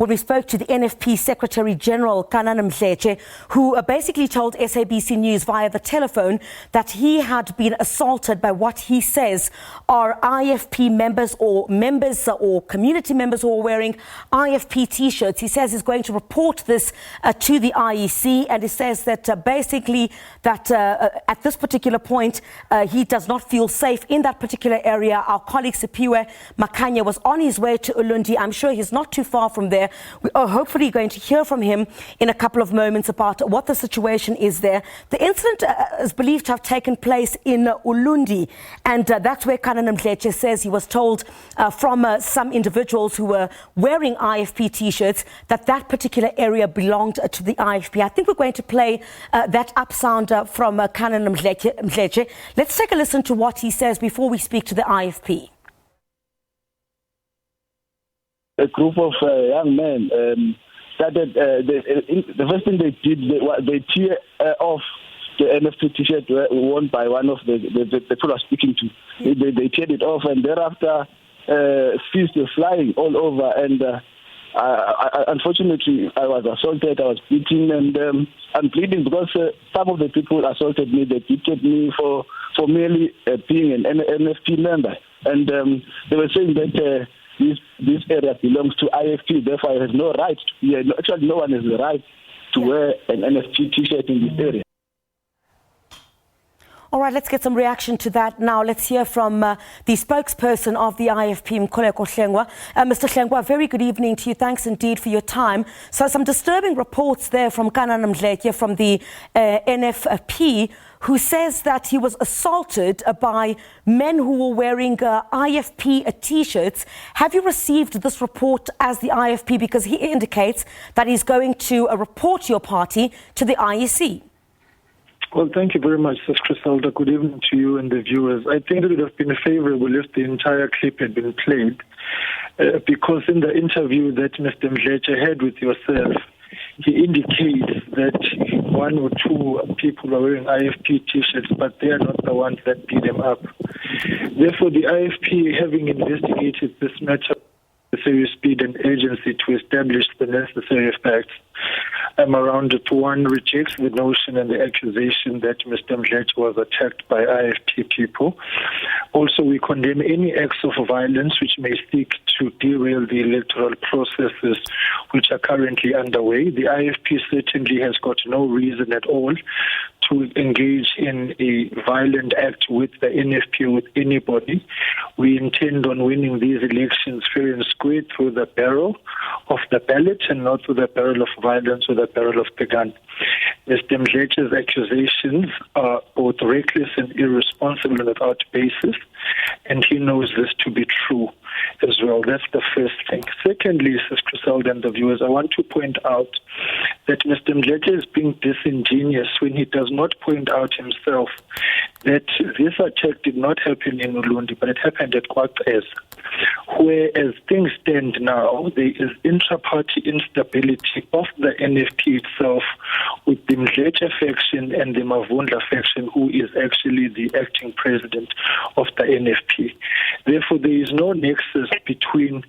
when we spoke to the NFP Secretary General, Mkhuleko, who basically told SABC News via the telephone that he had been assaulted by what he says are IFP members or community members who are wearing IFP T-shirts. He says he's going to report this to the IEC, and he says that basically that at this particular point he does not feel safe in that particular area. Our colleague Sipiwe Makanya was on his way to Ulundi. I'm sure he's not too far from there. We are hopefully going to hear from him in a couple of moments about what the situation is there. The incident is believed to have taken place in Ulundi, and that's where Mkhuleko says he was told from some individuals who were wearing IFP T-shirts that that particular area belonged to the IFP. I think we're going to play that up sound from Mkhuleko. Let's take a listen to what he says before we speak to the IFP. A group of young men started, the first thing they did, they tear off the NFP T-shirt worn by one of the people I was speaking to. They teared it off, and thereafter fist were flying all over, and unfortunately I was assaulted, I was beaten, and I'm bleeding because some of the people assaulted me. They beaten me for merely being an NFP member, and they were saying that this area belongs to IFP, therefore I have no right to be here. Actually, no one has the right to wear an NFP T-shirt in this area. All right, let's get some reaction to that now. Let's hear from the spokesperson of the IFP, Mkhuleko Hlengwa. Mr. Hlengwa, very good evening to you. Thanks indeed for your time. So some disturbing reports there from Mkhuleko from the NFP, who says that he was assaulted by men who were wearing IFP T-shirts. Have you received this report as the IFP? Because he indicates that he's going to report your party to the IEC. Well, thank you very much, Ms. Criselda. Good evening to you and the viewers. I think it would have been favorable if the entire clip had been played, because in the interview that Mr. Mkhuleko had with yourself, he indicates that one or two people are wearing IFP T-shirts, but they are not the ones that beat them up. Therefore, the IFP, having investigated this matter, necessary speed and urgency to establish the necessary facts around it, one rejects the notion and the accusation that Mr. Mkhuleko was attacked by IFP people. Also, we condemn any acts of violence which may seek to derail the electoral processes which are currently underway. The IFP certainly has got no reason at all to engage in a violent act with the NFP, with anybody. We intend on winning these elections fair and square through the barrel of the ballot and not through the barrel of violence or the barrel of the gun. Mr. Mkhuluko's accusations are both reckless and irresponsible and without basis, and he knows this to be true as well. That's the first thing. Secondly, Ms. Criselda and the viewers, I want to point out that Mr. Mkhuleko is being disingenuous when he does not point out himself that this attack did not happen in Ulundi, but it happened at Kwaxeza, where, as things stand now, there is intra-party instability of the NFP itself, with the Mkhuleko faction and the Mavundla faction, who is actually the acting president of the NFP. Therefore, there is no nexus between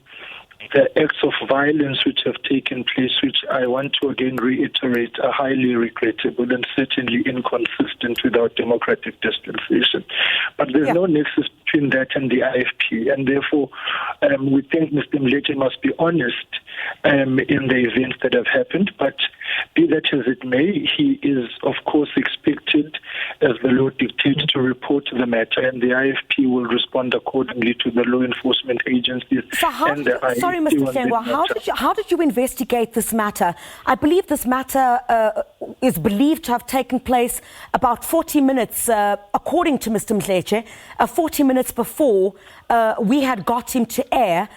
the acts of violence which have taken place, which I want to again reiterate are highly regrettable and certainly inconsistent with our democratic dispensation. But there's no nexus between that and the IFP, and therefore we think Mr. Mkhuleko must be honest in the events that have happened. But be that as it may, he is of course expected, as the law dictates, to report the matter, and the IFP will respond accordingly to the law enforcement agencies and the IFP. Sorry, Mr. Hlengwa, how did you investigate this matter? I believe this matter is believed to have taken place about 40 minutes, according to Mr. Mkhuleko, 40 minutes before we had got him to air.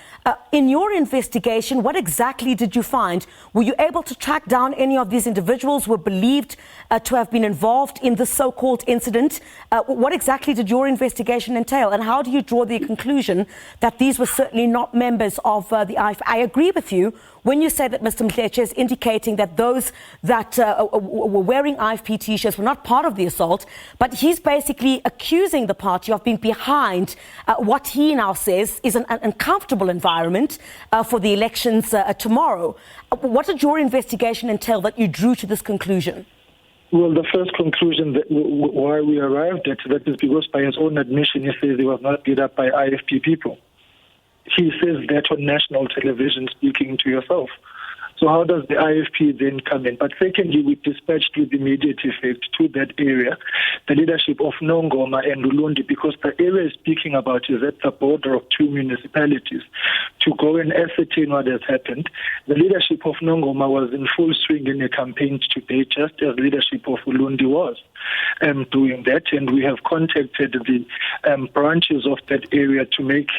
In your investigation, what exactly did you find? Were you able to track down any of these individuals who were believed to have been involved in this so-called incident? What exactly did your investigation entail? And how do you draw the conclusion that these were certainly not members of the IFP? I agree with you. when you say that Mr. Mkhuleko is indicating that those that were wearing IFP T-shirts were not part of the assault, but he's basically accusing the party of being behind what he now says is an uncomfortable environment for the elections tomorrow. What did your investigation entail that you drew to this conclusion? Well, the first conclusion that why we arrived at that is because by his own admission, he says he was not beat up by IFP people. He says that on national television, speaking to yourself. So how does the IFP then come in? But secondly, we dispatched with immediate effect to that area the leadership of Nongoma and Ulundi, because the area is speaking about is at the border of two municipalities, to go and ascertain what has happened. The leadership of Nongoma was in full swing in a campaign today, just as leadership of Ulundi was doing that. And we have contacted the branches of that area to make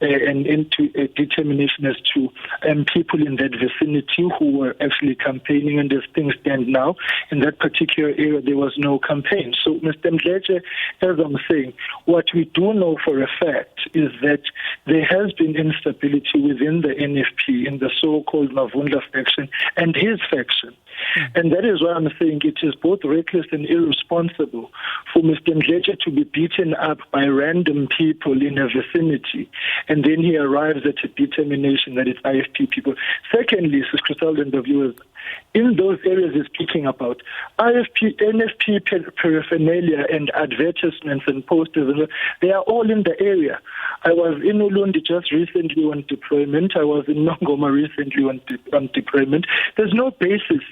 a determination as to people in that vicinity who were actually campaigning, and as things stand now, in that particular area, there was no campaign. So, Mr. Mkhuleko, as I'm saying, what we do know for a fact is that there has been instability within the NFP, in the so-called Mavundla faction and his faction. And that is why I'm saying it is both reckless and irresponsible for Mr. Mkhuleko to be beaten up by random people in a vicinity, and then he arrives at a determination that it's IFP people. Secondly, Sis Christelle and the viewers, in those areas he's speaking about, IFP, NFP paraphernalia and advertisements and posters, they are all in the area. I was in Ulundi just recently on deployment. I was in Nongoma recently on deployment. There's no basis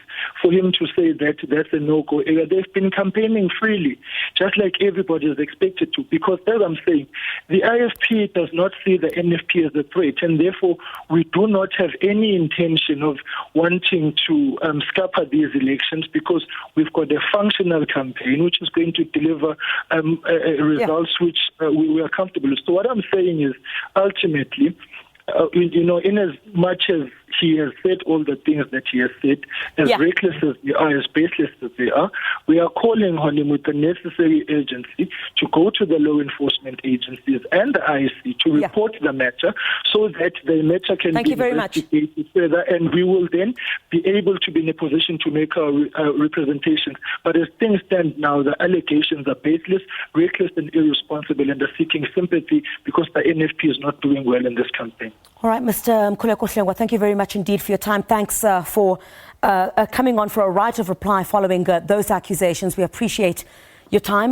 for him to say that that's a no-go area. They've been campaigning freely, just like everybody is expected to, because as I'm saying, the IFP does not see the NFP as a threat, and therefore we do not have any intention of wanting to scupper these elections, because we've got a functional campaign which is going to deliver results which we are comfortable with. So what I'm saying is, ultimately, in as much as he has said all the things that he has said, as reckless as they are, as baseless as they are, we are calling on him with the necessary urgency to go to the law enforcement agencies and the IEC to report the matter, so that the matter can be investigated further, and we will then be able to be in a position to make our representation. But as things stand now, the allegations are baseless, reckless and irresponsible, and are seeking sympathy because the NFP is not doing well in this campaign. All right, Mr. Mkhuleko Hlengwa, thank you very much indeed for your time. Thanks for coming on for a right of reply following those accusations. We appreciate your time.